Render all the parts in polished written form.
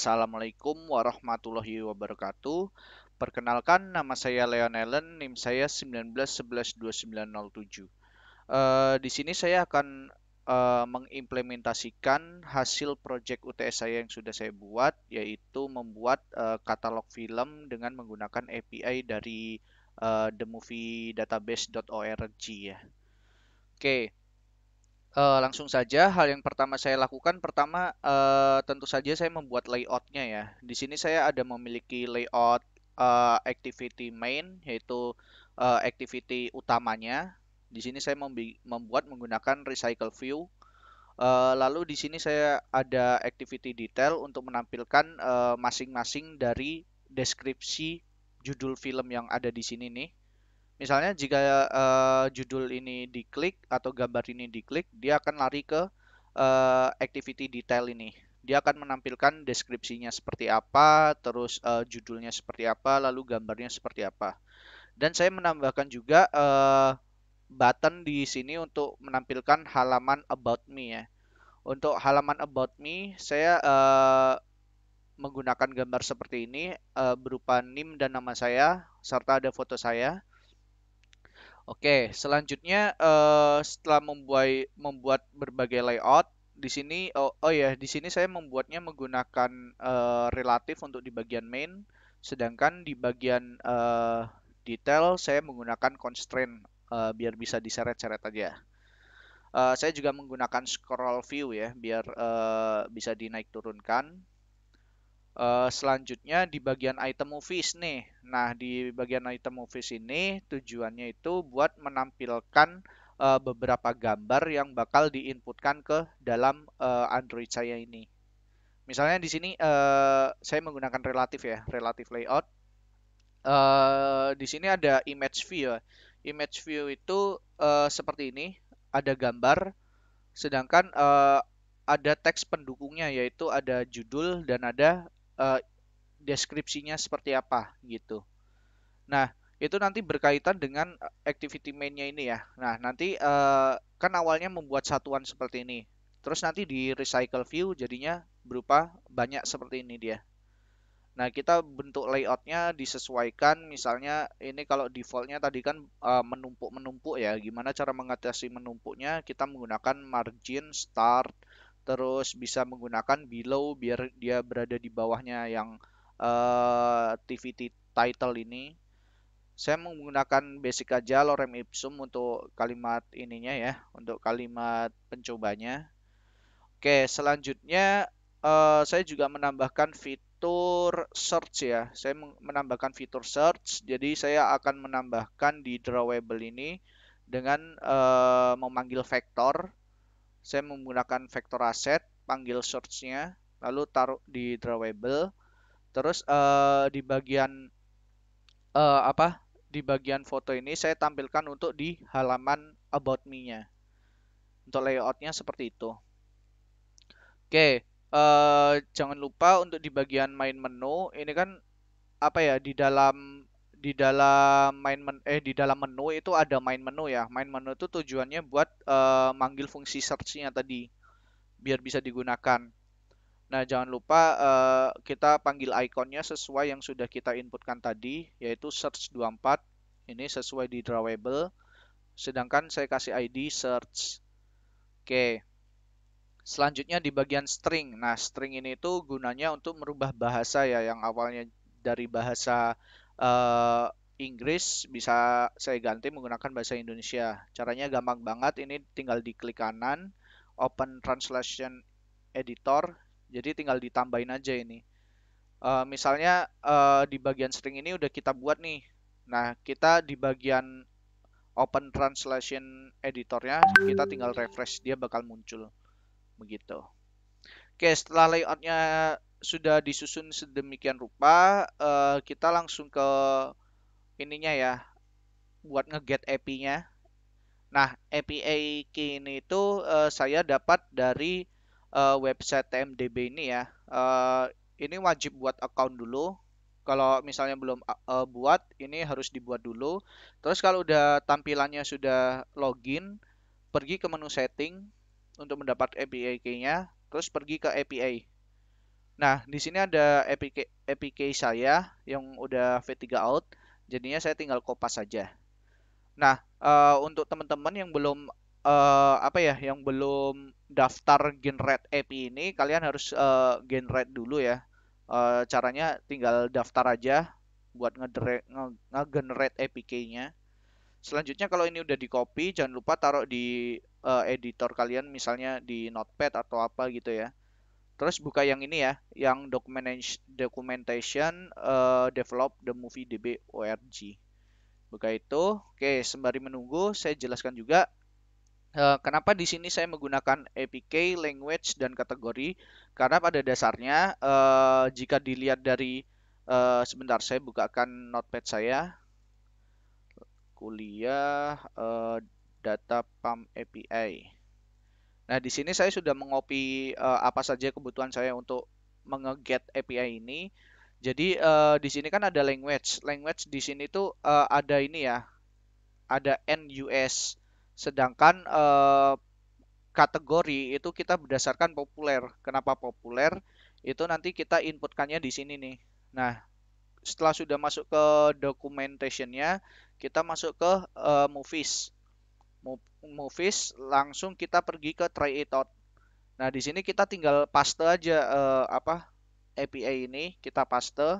Assalamualaikum warahmatullahi wabarakatuh. Perkenalkan, nama saya Leon Allen, NIM saya 19112907. Di sini saya akan mengimplementasikan hasil proyek UTS saya yang sudah saya buat, yaitu membuat katalog film dengan menggunakan API dari themoviedatabase.org ya. Oke, langsung saja, hal yang pertama saya lakukan, pertama tentu saja saya membuat layoutnya ya. Di sini saya ada memiliki layout activity main, yaitu activity utamanya. Di sini saya membuat menggunakan recycle view. Lalu di sini saya ada activity detail untuk menampilkan masing-masing dari deskripsi judul film yang ada di sini nih. Misalnya jika judul ini diklik atau gambar ini diklik, dia akan lari ke activity detail ini. Dia akan menampilkan deskripsinya seperti apa, terus judulnya seperti apa, lalu gambarnya seperti apa. Dan saya menambahkan juga button di sini untuk menampilkan halaman about me ya. Untuk halaman about me, saya menggunakan gambar seperti ini berupa NIM dan nama saya serta ada foto saya. Oke, selanjutnya setelah membuat berbagai layout di sini di sini saya membuatnya menggunakan relatif untuk di bagian main, sedangkan di bagian detail saya menggunakan constraint biar bisa diseret-seret aja. Saya juga menggunakan scroll view ya biar bisa dinaik turunkan. Selanjutnya di bagian item movies nih. Nah, di bagian item movies ini tujuannya itu buat menampilkan beberapa gambar yang bakal diinputkan ke dalam Android saya ini. Misalnya di sini saya menggunakan relatif ya, relatif layout. Di sini ada image view ya. Image view itu seperti ini, ada gambar, sedangkan ada teks pendukungnya yaitu ada judul dan ada eh, deskripsinya seperti apa gitu. Nah, itu nanti berkaitan dengan activity main-nya ini ya. Nah, nanti kan awalnya membuat satuan seperti ini. Terus nanti di recycle view jadinya berupa banyak seperti ini dia. Nah, kita bentuk layoutnya disesuaikan. Misalnya ini kalau defaultnya tadi kan menumpuk-menumpuk ya. Gimana cara mengatasi menumpuknya? Kita menggunakan margin, start, terus bisa menggunakan below biar dia berada di bawahnya yang TVT title ini. Saya menggunakan basic aja lorem ipsum untuk kalimat ininya ya, untuk kalimat pencobanya. Oke, selanjutnya saya juga menambahkan fitur search ya. Saya menambahkan fitur search, jadi saya akan menambahkan di drawable ini dengan memanggil vektor. Saya menggunakan vektor asset, panggil search-nya, lalu taruh di drawable. Terus di bagian apa? Di bagian foto ini saya tampilkan untuk di halaman about me-nya. Untuk layoutnya seperti itu. Oke, jangan lupa untuk di bagian main menu ini kan apa ya di dalam menu itu ada main menu ya. Main menu itu tujuannya buat manggil fungsi search-nya tadi biar bisa digunakan. Nah, jangan lupa kita panggil ikonnya sesuai yang sudah kita inputkan tadi yaitu search24. Ini sesuai di drawable. Sedangkan saya kasih ID search. Oke. Selanjutnya di bagian string. Nah, string ini itu gunanya untuk merubah bahasa ya, yang awalnya dari bahasa eh, Inggris bisa saya ganti menggunakan bahasa Indonesia. Caranya gampang banget. Ini tinggal diklik kanan, open translation editor. Jadi tinggal ditambahin aja ini. Misalnya di bagian string ini udah kita buat nih. Nah, kita di bagian open translation editornya kita tinggal refresh, dia bakal muncul begitu. Oke, setelah layoutnya sudah disusun sedemikian rupa, kita langsung ke ininya ya, buat nge-get API-nya. Nah, API key ini itu saya dapat dari website TMDB ini ya. Ini wajib buat account dulu. Kalau misalnya belum buat, ini harus dibuat dulu. Terus kalau udah tampilannya sudah login, pergi ke menu setting untuk mendapat API key-nya, terus pergi ke API. Nah, di sini ada APK saya yang udah V3 out, jadinya saya tinggal kopas saja. Nah, untuk teman-teman yang belum apa ya, yang belum daftar Generate API ini, kalian harus Generate dulu ya. Caranya tinggal daftar aja buat nge-generate APK-nya. Selanjutnya kalau ini udah di copy, jangan lupa taruh di editor kalian, misalnya di Notepad atau apa gitu ya. Terus buka yang ini ya, yang documentation develop the movie DB.org. Buka itu. Oke, sembari menunggu, saya jelaskan juga kenapa di sini saya menggunakan APK, language, dan kategori. Karena pada dasarnya, jika dilihat dari sebentar, saya bukakan notepad saya, kuliah data pump API. Nah, di sini saya sudah mengopi apa saja kebutuhan saya untuk mengeget API ini. Jadi di sini kan ada language. Language di sini tuh ada ini ya, ada NUS. Sedangkan kategori itu kita berdasarkan populer. Kenapa populer? Itu nanti kita inputkannya di sini nih. Nah, setelah sudah masuk ke documentationnya, kita masuk ke movies. Movies langsung kita pergi ke try it out. Nah, di sini kita tinggal paste aja apa API ini, kita paste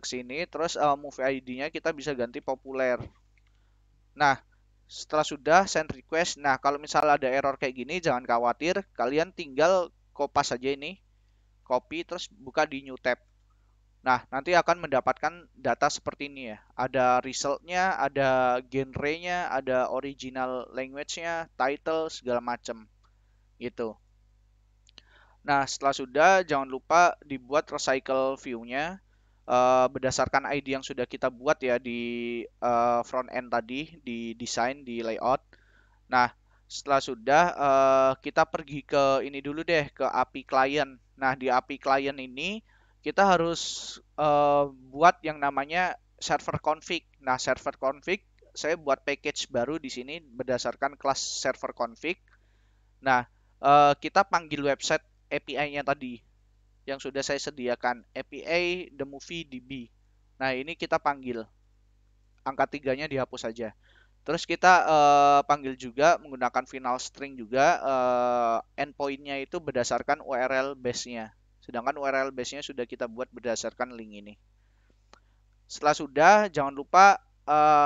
ke sini, terus movie ID-nya kita bisa ganti populer. Nah, setelah sudah send request, nah kalau misalnya ada error kayak gini, jangan khawatir, kalian tinggal kopas saja ini, copy terus buka di new tab. Nah, nanti akan mendapatkan data seperti ini ya. Ada resultnya, ada genre-nya, ada original language-nya, title, segala macam. Gitu. Nah, setelah sudah, jangan lupa dibuat recycle view-nya berdasarkan ID yang sudah kita buat ya di front end tadi, di desain, di layout. Nah, setelah sudah, kita pergi ke ini dulu deh, ke API client. Nah, di API client ini, kita harus buat yang namanya server config. Nah, server config, saya buat package baru di sini berdasarkan kelas server config. Nah, kita panggil website API-nya tadi yang sudah saya sediakan, API The Movie DB. Nah, ini kita panggil. Angka 3-nya dihapus saja. Terus kita panggil juga menggunakan final string juga endpoint-nya itu berdasarkan URL base-nya. Sedangkan URL base-nya sudah kita buat berdasarkan link ini. Setelah sudah, jangan lupa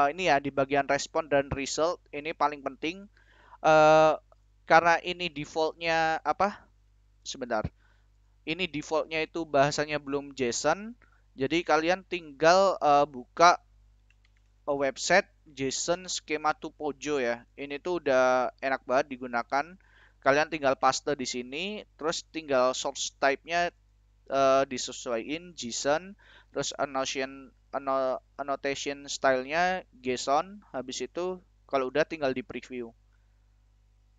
ini ya di bagian respon dan result ini paling penting karena ini default-nya apa? Sebentar. Ini default-nya itu bahasanya belum JSON. Jadi kalian tinggal buka website JSON schema to Pojo ya. Ini tuh udah enak banget digunakan. Kalian tinggal paste di sini, terus tinggal source type-nya disesuaikan JSON, terus annotation style-nya JSON. Habis itu kalau udah tinggal di preview.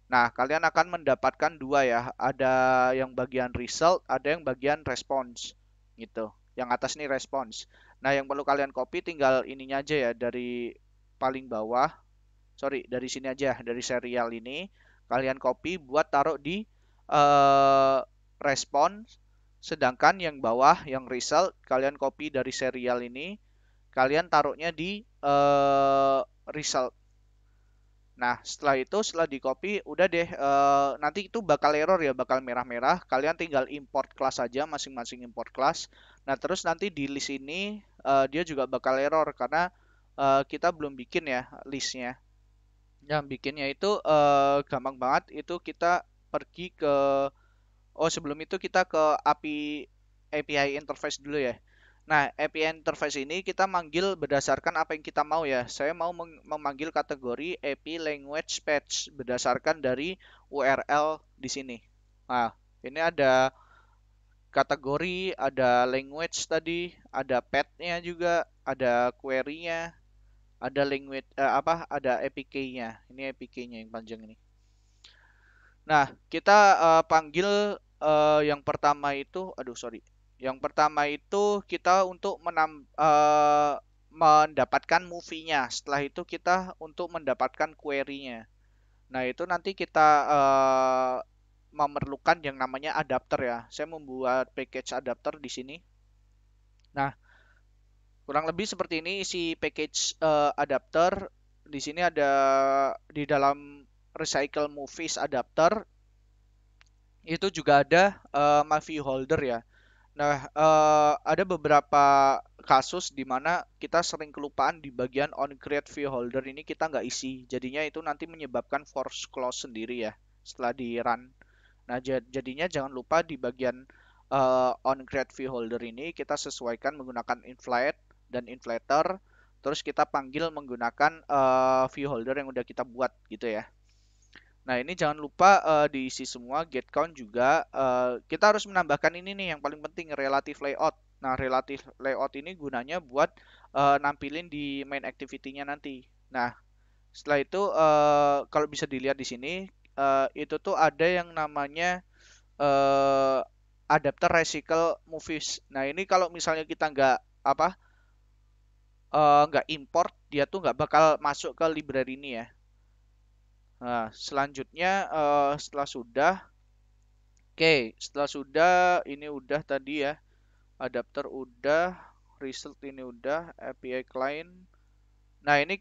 Nah, kalian akan mendapatkan dua ya. Ada yang bagian result, ada yang bagian response. Gitu. Yang atas ini response. Nah, yang perlu kalian copy tinggal ininya aja ya dari paling bawah. Sorry, dari sini aja, dari serial ini. Kalian copy buat taruh di response. Sedangkan yang bawah, yang result, kalian copy dari serial ini. Kalian taruhnya di result. Nah, setelah itu, setelah di copy, udah deh, nanti itu bakal error ya, bakal merah-merah. Kalian tinggal import class aja, masing-masing import class. Nah, terus nanti di list ini, dia juga bakal error, karena kita belum bikin ya listnya. Yang bikinnya itu gampang banget, itu kita pergi ke, oh sebelum itu kita ke API interface dulu ya. Nah, API interface ini kita manggil berdasarkan apa yang kita mau ya. Saya mau memanggil kategori API language patch berdasarkan dari URL di sini. Nah, ini ada kategori, ada language tadi, ada path-nya juga, ada query-nya, ada language apa? Ada APK-nya. Ini APK-nya yang panjang ini. Nah, kita panggil yang pertama itu, aduh sorry, yang pertama itu kita untuk mendapatkan movie-nya. Setelah itu kita untuk mendapatkan query-nya. Nah, itu nanti kita memerlukan yang namanya adapter ya. Saya membuat package adapter di sini. Nah, kurang lebih seperti ini isi package adapter. Di sini ada di dalam recycle movies adapter itu juga ada my view holder ya. Nah, ada beberapa kasus di mana kita sering kelupaan di bagian on create view holder ini kita nggak isi. Jadinya itu nanti menyebabkan force close sendiri ya setelah di run. Nah, jadinya jangan lupa di bagian on create view holder ini kita sesuaikan menggunakan inflate dan inflator. Terus kita panggil menggunakan view holder yang udah kita buat gitu ya. Nah, ini jangan lupa diisi semua get count juga. Kita harus menambahkan ini nih yang paling penting relative layout. Nah, relative layout ini gunanya buat nampilin di main activity-nya nanti. Nah, setelah itu kalau bisa dilihat di sini itu tuh ada yang namanya adapter recycle movies. Nah, ini kalau misalnya kita nggak import, dia tuh nggak bakal masuk ke library ini ya. Nah, selanjutnya setelah sudah ini udah tadi ya, adapter udah, result ini udah, API client. Nah, ini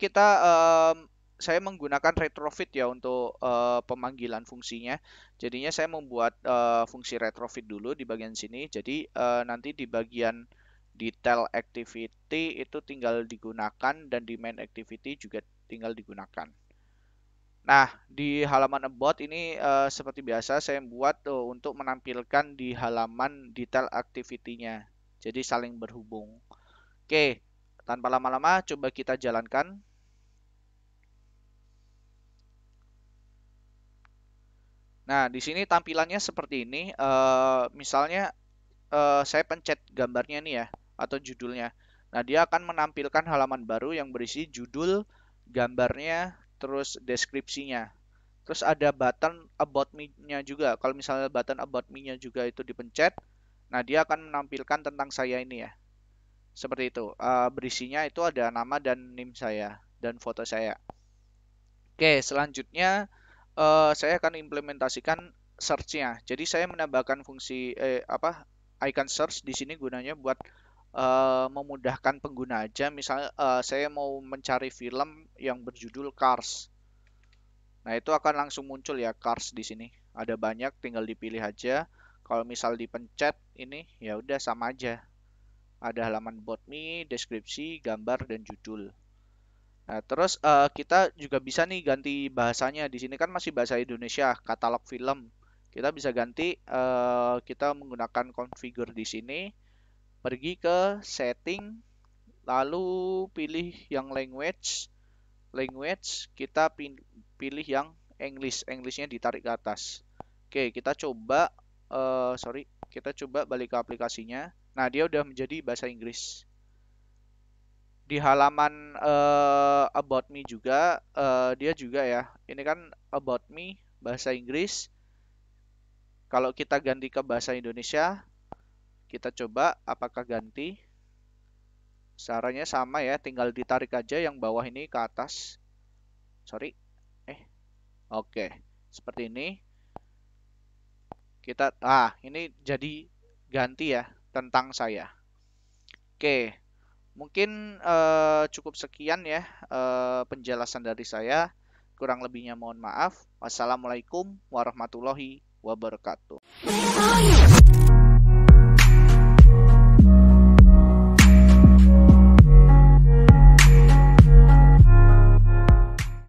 saya menggunakan retrofit ya untuk pemanggilan fungsinya. Jadinya saya membuat fungsi retrofit dulu di bagian sini. Jadi nanti di bagian detail activity itu tinggal digunakan dan di main activity juga tinggal digunakan. Nah, di halaman about ini seperti biasa saya buat untuk menampilkan di halaman detail activity-nya. Jadi saling berhubung. Oke, tanpa lama-lama coba kita jalankan. Nah, di sini tampilannya seperti ini. Misalnya saya pencet gambarnya nih ya, atau judulnya. Nah, dia akan menampilkan halaman baru yang berisi judul, gambarnya, terus deskripsinya. Terus ada button about me-nya juga. Kalau misalnya button about me-nya juga itu dipencet, nah dia akan menampilkan tentang saya ini ya. Seperti itu. Berisinya itu ada nama dan NIM saya dan foto saya. Oke, selanjutnya saya akan implementasikan search-nya. Jadi saya menambahkan fungsi icon search di sini gunanya buat memudahkan pengguna aja. Misalnya saya mau mencari film yang berjudul Cars. Nah, itu akan langsung muncul ya Cars di sini. Ada banyak, tinggal dipilih aja. Kalau misal dipencet ini, ya udah sama aja. Ada halaman about me, deskripsi, gambar, dan judul. Nah, terus kita juga bisa nih ganti bahasanya. Di sini kan masih bahasa Indonesia, katalog film. Kita bisa ganti, kita menggunakan configure di sini. Pergi ke setting, lalu pilih yang language. Kita pilih yang Englishnya ditarik ke atas. Oke, kita coba kita coba balik ke aplikasinya. Nah, dia udah menjadi bahasa Inggris. Di halaman about me juga dia juga ya. Ini kan about me bahasa Inggris. Kalau kita ganti ke bahasa Indonesia, kita coba apakah ganti. Caranya sama ya, tinggal ditarik aja yang bawah ini ke atas. Sorry. Oke, seperti ini. Ini jadi ganti ya tentang saya. Oke, mungkin cukup sekian ya penjelasan dari saya. Kurang lebihnya mohon maaf. Wassalamualaikum warahmatullahi wabarakatuh.